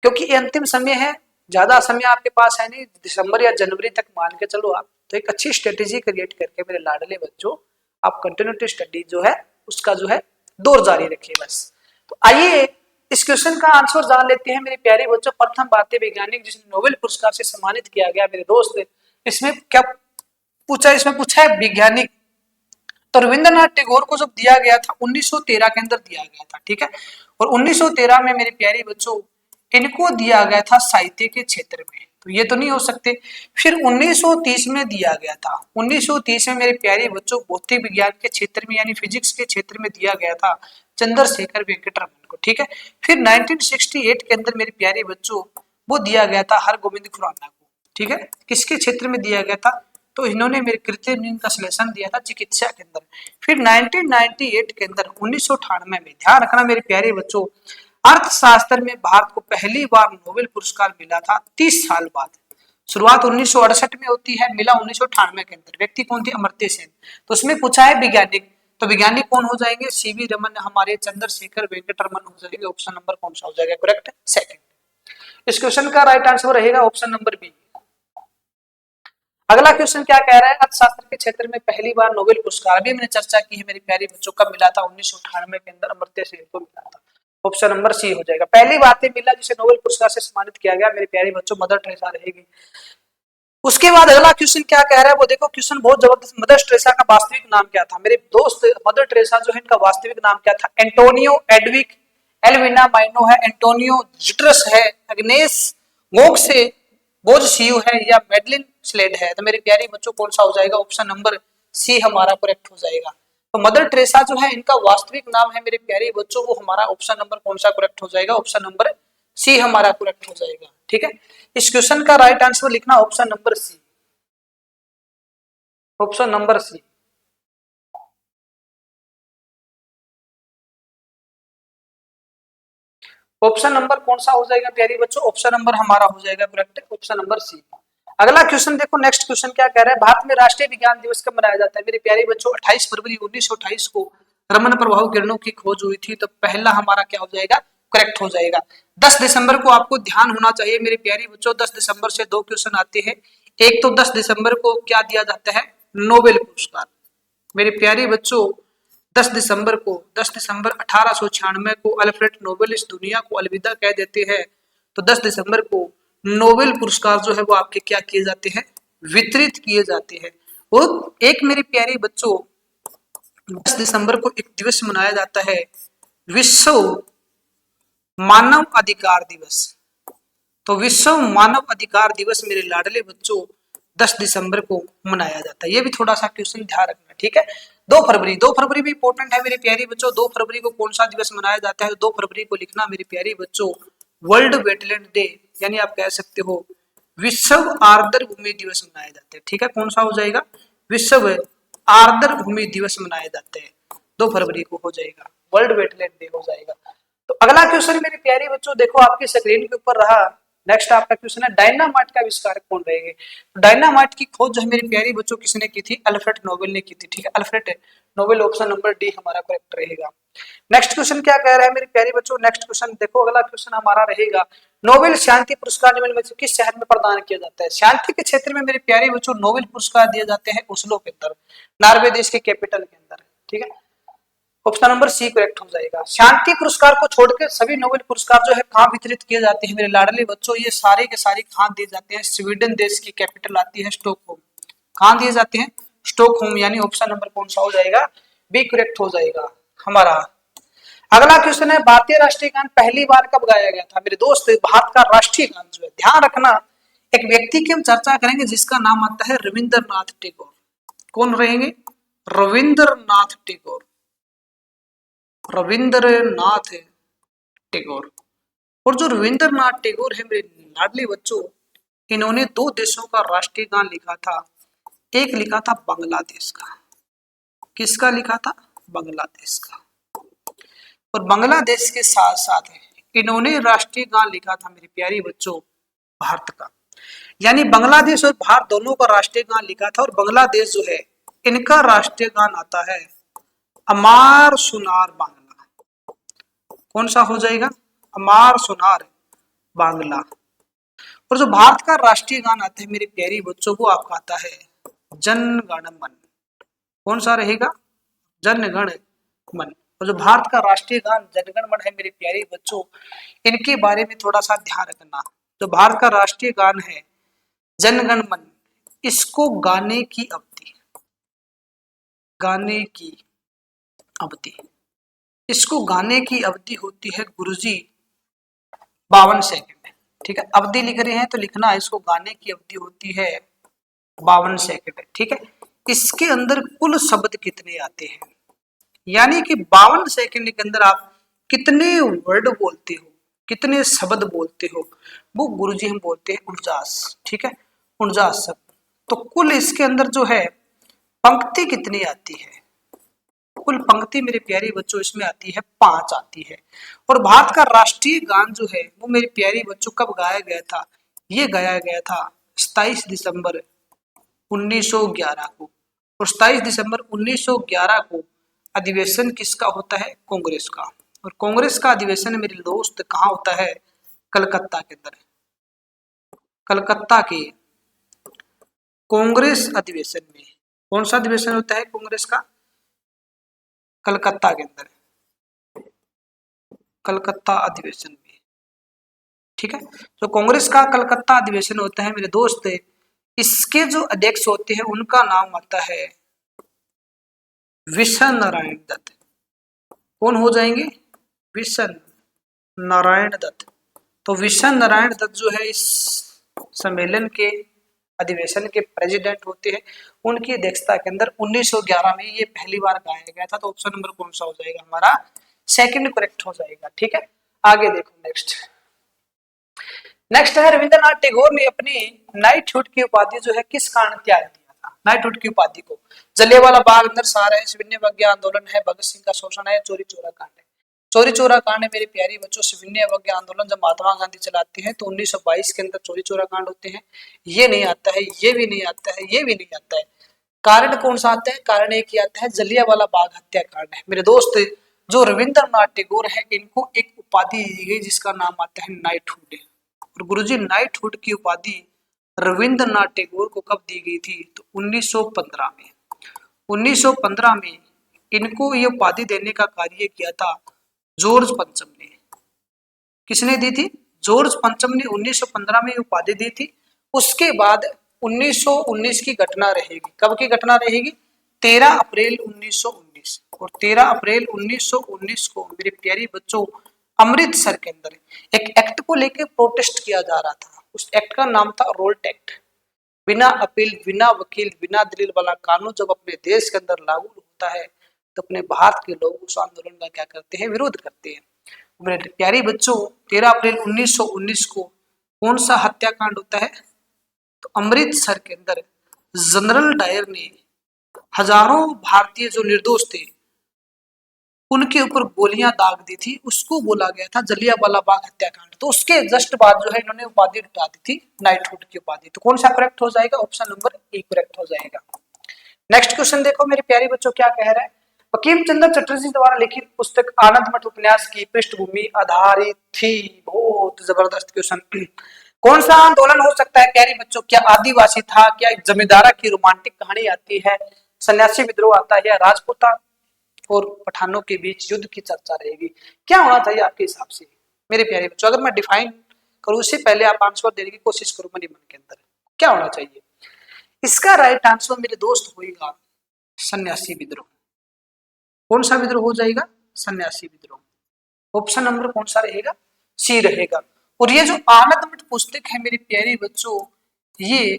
[SPEAKER 1] क्योंकि ये अंतिम समय है, ज्यादा समय आपके पास है नहीं। दिसंबर या जनवरी तक मान के चलो आप, तो एक अच्छी स्ट्रेटेजी क्रिएट करके मेरे लाडले बच्चों, आप कंटिन्यूटी स्टडी जो है उसका जो है दौर जारी रखे बस। तो आइए इस क्वेश्चन का आंसर जान लेते हैं मेरे प्यारे बच्चों। प्रथम भारतीय वैज्ञानिक जिसे नोबेल पुरस्कार से सम्मानित किया गया मेरे दोस्त, इसमें क्या पूछा, इसमें पूछा है वैज्ञानिक। तो रविंद्रनाथ टैगोर को जब दिया गया था 1913 के अंदर दिया गया था, ठीक है। और 1913 में मेरे प्यारे बच्चों इनको दिया गया था साहित्य के क्षेत्र में, तो ये तो नहीं हो सकते। फिर 1930 में दिया गया था, 1930 में मेरे प्यारे बच्चों भौतिक विज्ञान के क्षेत्र में यानी फिजिक्स के क्षेत्र में दिया गया था चंद्रशेखर वेंकटरमन को, ठीक है। फिर 1968 के अंदर मेरे प्यारे बच्चों वो दिया गया था हरगोविंद खुराना को, ठीक है। किसके क्षेत्र में दिया गया था, तो इन्होंने मेरे कृत्रिम का सलेशन दिया था चिकित्सा के अंदर। फिर 1998 के अंदर 1998 में, ध्यान रखना मेरे प्यारे बच्चों, अर्थशास्त्र में भारत को पहली बार नोबेल पुरस्कार मिला था 30 साल बाद। शुरुआत 1968 में होती है, मिला 1998 के अंदर। व्यक्ति कौन थे, अमर्त्य सेन। तो उसमें पूछा है वैज्ञानिक, तो वैज्ञानिक कौन हो जाएंगे, सीवी रमन, हमारे चंद्रशेखर वेंकटरमन हो जाएंगे। ऑप्शन नंबर कौन सा हो जाएगा करेक्ट, सेकंड। इस क्वेश्चन का राइट आंसर रहेगा ऑप्शन नंबर बी। अगला क्वेश्चन क्या कह रहा है, अर्थशास्त्र के क्षेत्र में पहली बार नोबेल पुरस्कार, अभी मैंने चर्चा की है मेरी प्यारी बच्चों, कब मिला था, 1998 के अंदर अमर्त्य सेन को मिला था। ऑप्शन नंबर सी हो जाएगा। पहली भारतीय महिला जिसे नोबेल पुरस्कार से सम्मानित किया गया मेरे प्यारे बच्चों मदर टेरेसा रहेगी। उसके बाद अगला क्वेश्चन क्या कह रहा है वो देखो, क्वेश्चन बहुत जबरदस्त। मदर टेरेसा का वास्तविक नाम क्या था मेरे दोस्त, मदर टेरेसा जो है इनका वास्तविक नाम क्या था, एंटोनियो एडविक एल्विना माइनो है, एंटोनियो जिट्रस है, अग्नेस मोक्से बोझसियू है, या मेडलिन स्लेड है। तो मेरे प्यारे बच्चों कौन सा हो जाएगा, ऑप्शन नंबर सी हमारा करेक्ट हो जाएगा। तो मदर टेरेसा जो है इनका वास्तविक नाम है मेरे प्यारे बच्चों, वो हमारा ऑप्शन नंबर कौन सा करेक्ट हो जाएगा, ऑप्शन नंबर सी हमारा करेक्ट हो जाएगा, ठीक है। इस क्वेश्चन का राइट आंसर लिखना option number C, option number C. Option number कौन सा हो जाएगा प्यारी बच्चों, ऑप्शन नंबर हमारा हो जाएगा करेक्ट, ऑप्शन नंबर सी। अगला क्वेश्चन देखो, नेक्स्ट क्वेश्चन क्या कह रहा है, भारत में राष्ट्रीय विज्ञान दिवस कब मनाया जाता है मेरे प्यारे बच्चों, 28 फरवरी 1928 को रमन प्रभाव किरणों की खोज हुई थी। तो पहला हमारा क्या हो जाएगा, करेक्ट हो जाएगा। 10 दिसंबर को आपको ध्यान होना चाहिए मेरे प्यारे बच्चों, 10 दिसंबर से दो क्वेश्चन आते हैं। एक तो 10 दिसंबर को क्या दिया जाता है, नोबेल पुरस्कार मेरे प्यारे बच्चों। 10 दिसंबर 1896 को अल्फ्रेड नोबेल इस दुनिया को अलविदा कह देते हैं। तो 10 दिसंबर को नोबेल पुरस्कार जो है वो आपके क्या किए जाते हैं, वितरित किए जाते हैं। और एक मेरे प्यारे बच्चों 10 दिसंबर को एक दिवस मनाया जाता है, विश्व मानव अधिकार दिवस। तो विश्व मानव अधिकार दिवस मेरे लाडले बच्चों 10 दिसंबर को मनाया जाता है। ये भी थोड़ा सा क्वेश्चन ध्यान रखना, ठीक है। 2 फरवरी भी इंपॉर्टेंट है मेरे प्यारी बच्चों। 2 फरवरी को कौन सा दिवस मनाया जाता है, 2 फरवरी को लिखना मेरे प्यारी बच्चों, वर्ल्ड वेटलैंड डे, यानी आप कह सकते हो विश्व आर्द्र भूमि दिवस मनाया जाता है, ठीक है। कौन सा हो जाएगा, विश्व आर्द्र भूमि दिवस मनाए जाते हैं, 2 फरवरी को हो जाएगा, वर्ल्ड वेटलैंड डे हो जाएगा। तो अगला क्वेश्चन मेरे प्यारे बच्चों देखो आपकी स्क्रीन के ऊपर रहा। नेक्स्ट आपका क्वेश्चन है, डायनामाइट का आविष्कारक कौन रहेंगे। डायनामाइट की खोज जो है मेरी प्यारी बच्चों किसने की थी, अल्फ्रेड नोबेल ने की थी, ठीक है। Alfred Nobel, option number D हमारा करेक्ट रहेगा। नेक्स्ट क्वेश्चन क्या कह रहा है मेरे प्यारे बच्चों, नेक्स्ट क्वेश्चन देखो, अगला क्वेश्चन हमारा रहेगा, नोबेल शांति पुरस्कार निम्न में से किस शहर में प्रदान किया जाता है। शांति के क्षेत्र में मेरे प्यारे बच्चों नोबेल पुरस्कार दिए जाते हैं ओस्लो के अंदर, नॉर्वे देश के कैपिटल के अंदर, ठीक है। ऑप्शन नंबर सी करेक्ट हो जाएगा। शांति पुरस्कार को छोड़कर सभी नोबेल पुरस्कार जो है कहाँ वितरित किए जाते हैं मेरे लाडले बच्चों, ये सारे के सारे कहाँ दिए जाते हैं, स्वीडन देश की कैपिटल आती है स्टॉकहोम। कहाँ दिए जाते हैं, स्टॉकहोम, यानी ऑप्शन नंबर कौन सा हो जाएगा, बी करेक्ट हो जाएगा हमारा। अगला क्वेश्चन है, भारतीय राष्ट्रीय गान पहली बार कब गाया गया था मेरे दोस्त। भारत का राष्ट्रीय गान जो है, ध्यान रखना, एक व्यक्ति की हम चर्चा करेंगे जिसका नाम आता है रविंद्रनाथ टैगोर। कौन रहेंगे, रविंद्रनाथ टैगोर, रविंद्रनाथ टैगोर। और जो रविंद्रनाथ टैगोर है मेरे लाडले बच्चों, इन्होंने 2 देशों का राष्ट्रीय गान लिखा था। एक लिखा था बांग्लादेश का, किसका लिखा था, बांग्लादेश का। और बांग्लादेश के साथ साथ इन्होंने राष्ट्रीय गान लिखा था मेरे प्यारी बच्चों भारत का, यानी बांग्लादेश और भारत दोनों का राष्ट्रीय गान लिखा था। और बांग्लादेश जो है इनका राष्ट्रीय गान आता है अमार सुनार बांग्ला। कौन सा हो जाएगा, अमार सुनार बांग्ला। और जो भारत का राष्ट्रीय गान आता है मेरे प्यारी बच्चों, वो आपका आता है जन गण मन। कौन सा रहेगा, जन गण मन। और जो भारत का राष्ट्रीय गान जनगण मन है मेरे प्यारे बच्चों, इनके बारे में थोड़ा सा ध्यान रखना। जो भारत का राष्ट्रीय गान है जनगण मन, इसको गाने की अवधि इसको गाने की अवधि होती है गुरुजी 52 सेकंड। ठीक है, अवधि लिख रहे हैं तो लिखना है, इसको गाने की अवधि होती है 52 सेकंड। ठीक है, इसके अंदर कुल शब्द कितने आते हैं, यानी कि 52 सेकंड के अंदर आप कितने वर्ड बोलते हो, कितने शब्द बोलते हो, वो गुरुजी हम बोलते हैं 49। ठीक है, 49 शब्द। तो कुल इसके अंदर जो है पंक्ति कितनी आती है, कुल पंक्ति मेरे प्यारे बच्चों इसमें आती है 5 आती है। और भारत का राष्ट्रीय गान जो है वो मेरे प्यारे बच्चों कब गाया गया था, ये गाया गया था 27 दिसंबर 1911 को। और 27 दिसंबर 1911 को अधिवेशन किसका होता है, कांग्रेस का। और कांग्रेस का अधिवेशन मेरे दोस्त कहाँ होता है, कलकत्ता के अंदर। कलकत्ता के कांग्रेस अधिवेशन में, कौन सा अधिवेशन होता है कांग्रेस का, कलकत्ता के अंदर, कलकत्ता अधिवेशन में। ठीक है, तो कांग्रेस का कलकत्ता अधिवेशन होता है मेरे दोस्त, इसके जो अध्यक्ष होते हैं उनका नाम आता है विशन नारायण दत्त। कौन हो जाएंगे, विशन नारायण दत्त। तो विशन नारायण दत्त जो है इस सम्मेलन के अधिवेशन के प्रेसिडेंट होते हैं। उनकी अध्यक्षता के अंदर 1911 में ये पहली बार गाया गया था। तो ऑप्शन नंबर कौन सा हो जाएगा हमारा, सेकंड करेक्ट हो जाएगा। ठीक है, आगे देखो नेक्स्ट है रविंद्रनाथ टैगोर ने अपनी नाइटहुड की उपाधि जो है किस कारण त्याग दिया था। नाइटहुड की उपाधि को, जलियांवाला बाग नरसंहार है, सविनय आंदोलन है, भगत सिंह का शोषण है, चोरी चोरा कांड है। चोरी चोरा कांड है मेरे प्यारे बच्चों, सविनय आंदोलन जब महात्मा गांधी चलाते हैं तो 1922 के अंदर चोरी चोरा कांड होते हैं। ये नहीं आता है, ये भी नहीं आता है, ये भी नहीं आता है। कारण कौन सा आता है, कारण एक ही आता है, जलियांवाला बाग हत्याकांड है। मेरे दोस्त जो रविंद्रनाथ टैगोर है इनको एक उपाधि दी गई जिसका नाम आता है नाइटहुड। और गुरुजी नाइटहुड की उपाधि रविंद्रनाथ टैगोर को कब दी गई थी, तो 1915 में। 1915 में इनको ये उपाधि देने का कार्य किया था जॉर्ज पंचम ने। किसने दी थी, जॉर्ज पंचम ने 1915 में उपाधि दी थी। उसके बाद 1919 की घटना रहेगी। कब की घटना रहेगी, 13 अप्रैल 1919। और 13 अप्रैल 1919 को मेरे प्यारे बच्चों अमृतसर के अंदर एक एक्ट को लेकर प्रोटेस्ट किया जा रहा था। उस एक्ट का नाम था रोल्ट एक्ट। बिना अपील, बिना वकील, बिना दलील वाला कानून जब अपने देश के अंदर लागू होता है तो अपने भारत के लोग उस आंदोलन का क्या करते हैं, विरोध करते हैं। मेरे प्यारे बच्चों 13 अप्रैल 1919 को कौन सा हत्याकांड होता है, तो अमृतसर के अंदर जनरल डायर ने हजारों भारतीय जो निर्दोष थे उनके ऊपर गोलियां दाग दी थी। उसको बोला गया था जलियांवाला बाग हत्याकांड। तो उसके जस्ट बाद जो है इन्होंने उपाधि उठा दी थी नाइटहुड की उपाधि। तो कौन सा करेक्ट हो जाएगा, ऑप्शन नंबर ए करेक्ट हो जाएगा। नेक्स्ट क्वेश्चन देखो मेरे प्यारे बच्चों क्या कह रहा है, बंकिम चंद्र चटर्जी द्वारा लिखित पुस्तक आनंद मठ उपन्यास की पृष्ठभूमि आधारित थी। बहुत जबरदस्त क्वेश्चन। कौन सा आंदोलन हो सकता है प्यारे बच्चों, क्या आदिवासी था, क्या एक जमींदारा की रोमांटिक कहानी आती है, सन्यासी विद्रोह आता है, या राजपूता और पठानों के बीच युद्ध की चर्चा रहेगी। क्या होना चाहिए आपके हिसाब से मेरे प्यारे बच्चों, अगर मैं डिफाइन करूं उससे पहले आप आंसर देने की कोशिश करो मन के अंदर, क्या होना चाहिए। इसका राइट आंसर मेरे दोस्त होगा सन्यासी विद्रोह। कौन सा विद्रोह हो जाएगा, सन्यासी विद्रोह। ऑप्शन नंबर कौन सा रहेगा, सी रहेगा। और ये जो आनंद मठ पुस्तक है मेरे प्यारे बच्चों, ये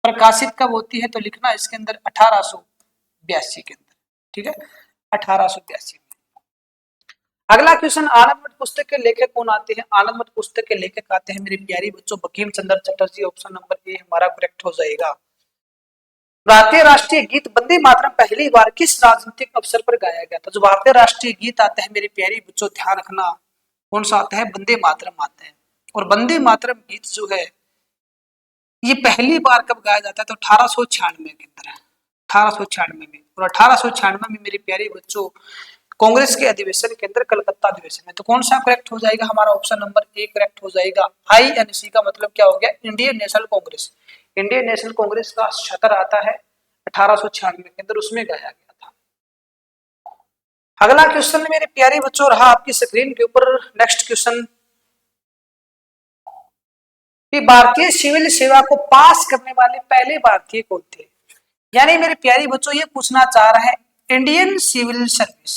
[SPEAKER 1] प्रकाशित कब होती है, तो लिखना इसके अंदर 1882 के अंदर। ठीक है, 1882 में। अगला क्वेश्चन, आनंद मठ पुस्तक के लेखक कौन आते हैं, आनंद मठ पुस्तक के लेखक आते हैं मेरे प्यारे बच्चों बंकिम चंद्र चटर्जी। ऑप्शन नंबर ए हमारा करेक्ट हो जाएगा। भारतीय राष्ट्रीय गीत वंदे मातरम पहली बार किस राजनीतिक अवसर पर गाया गया था। जो भारतीय राष्ट्रीय गीत आता है मेरे प्यारे बच्चों ध्यान रखना, कौन सा आता है, वंदे मातरम आता है। और वंदे मातरम गीत जो है ये पहली बार कब गाया जाता है, तो 1896 के अंदर, 1896 में। और 1896 में मेरे प्यारे बच्चों कांग्रेस के अधिवेशन के अंदर, कलकत्ता अधिवेशन में। तो कौन सा करेक्ट हो जाएगा हमारा, ऑप्शन नंबर ए करेक्ट हो जाएगा। INC का मतलब क्या हो गया, Indian national Congress. Indian national Congress का सतर आता है 1896 के अंदर, उसमें गाया गया था। अगला क्वेश्चन मेरे प्यारे बच्चों रहा आपकी स्क्रीन के ऊपर। नेक्स्ट क्वेश्चन कि भारतीय सिविल सेवा को पास करने वाले पहले भारतीय कौन थे। यानी मेरे प्यारे बच्चों ये पूछना चाह रहा है Indian civil service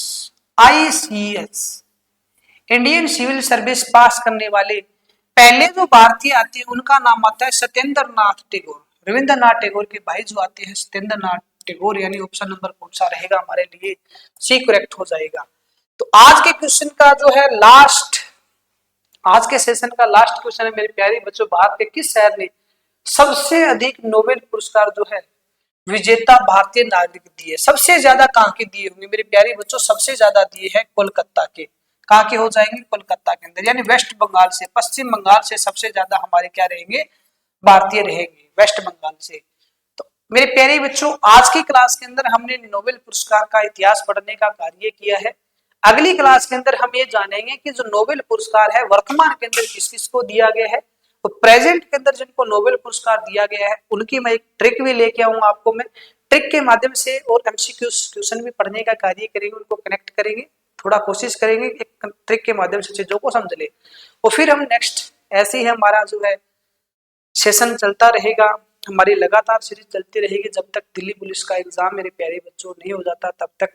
[SPEAKER 1] ICS, Indian civil service pass करने वाले पहले जो भारतीय आते हैं उनका नाम आता है सत्येंद्र नाथ टैगोर। रविंद्रनाथ टैगोर के भाई जो आते हैं सत्येंद्र नाथ टैगोर। यानी ऑप्शन नंबर कौन सा रहेगा हमारे लिए, सी करेक्ट हो जाएगा। तो आज के क्वेश्चन का जो है लास्ट, आज के सेशन का लास्ट क्वेश्चन है मेरे प्यारे बच्चों, भारत के किस शहर ने सबसे अधिक नोबेल पुरस्कार जो है विजेता भारतीय नागरिक दिए। सबसे ज्यादा कहाँ के दिए होंगे मेरे प्यारे बच्चों, सबसे ज्यादा दिए हैं कोलकाता के। कहाँ के हो जाएंगे, कोलकाता के अंदर, यानी वेस्ट बंगाल से, पश्चिम बंगाल से सबसे ज्यादा हमारे क्या रहेंगे, भारतीय रहेंगे, वेस्ट बंगाल से। तो मेरे प्यारे बच्चों आज की क्लास के अंदर हमने नोबेल पुरस्कार का इतिहास पढ़ने का कार्य किया है। अगली क्लास के अंदर हम ये जानेंगे कि जो नोबेल पुरस्कार है वर्तमान के अंदर किस किस को दिया गया है, तो प्रेजेंट के अंदर जिनको नोबेल पुरस्कार दिया गया है उनकी मैं एक ट्रिक भी लेके आऊंगा आपको मैं। ट्रिक के माध्यम से और MCQ क्वेश्चन भी पढ़ने का कार्य करेंगे, उनको कनेक्ट करेंगे, थोड़ा कोशिश करेंगे एक ट्रिक के माध्यम से चीजों को समझ ले। और फिर हम नेक्स्ट ऐसे ही हमारा जो है सेशन चलता रहेगा, हमारी लगातार सीरीज चलती रहेगी जब तक दिल्ली पुलिस का एग्जाम मेरे प्यारे बच्चों नहीं हो जाता। तब तक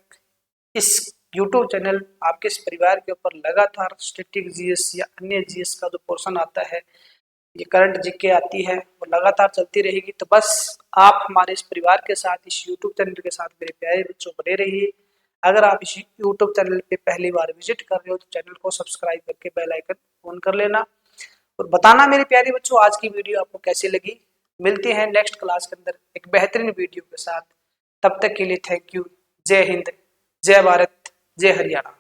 [SPEAKER 1] इस यूट्यूब चैनल आपके इस परिवार के ऊपर लगातार स्टैटिक GS या अन्य GS का जो पोर्शन आता है, ये करंट जीके आती है, वो लगातार चलती रहेगी। तो बस आप हमारे इस परिवार के साथ, इस यूट्यूब चैनल के साथ मेरे प्यारे बच्चों बने रहिए। अगर आप इस यूट्यूब चैनल पे पहली बार विजिट कर रहे हो तो चैनल को सब्सक्राइब करके बेल आइकन ऑन कर लेना और बताना मेरे प्यारे बच्चों आज की वीडियो आपको कैसी लगी। मिलते हैं नेक्स्ट क्लास के अंदर एक बेहतरीन वीडियो के साथ। तब तक के लिए थैंक यू। जय हिंद, जय भारत, जय हरियाणा।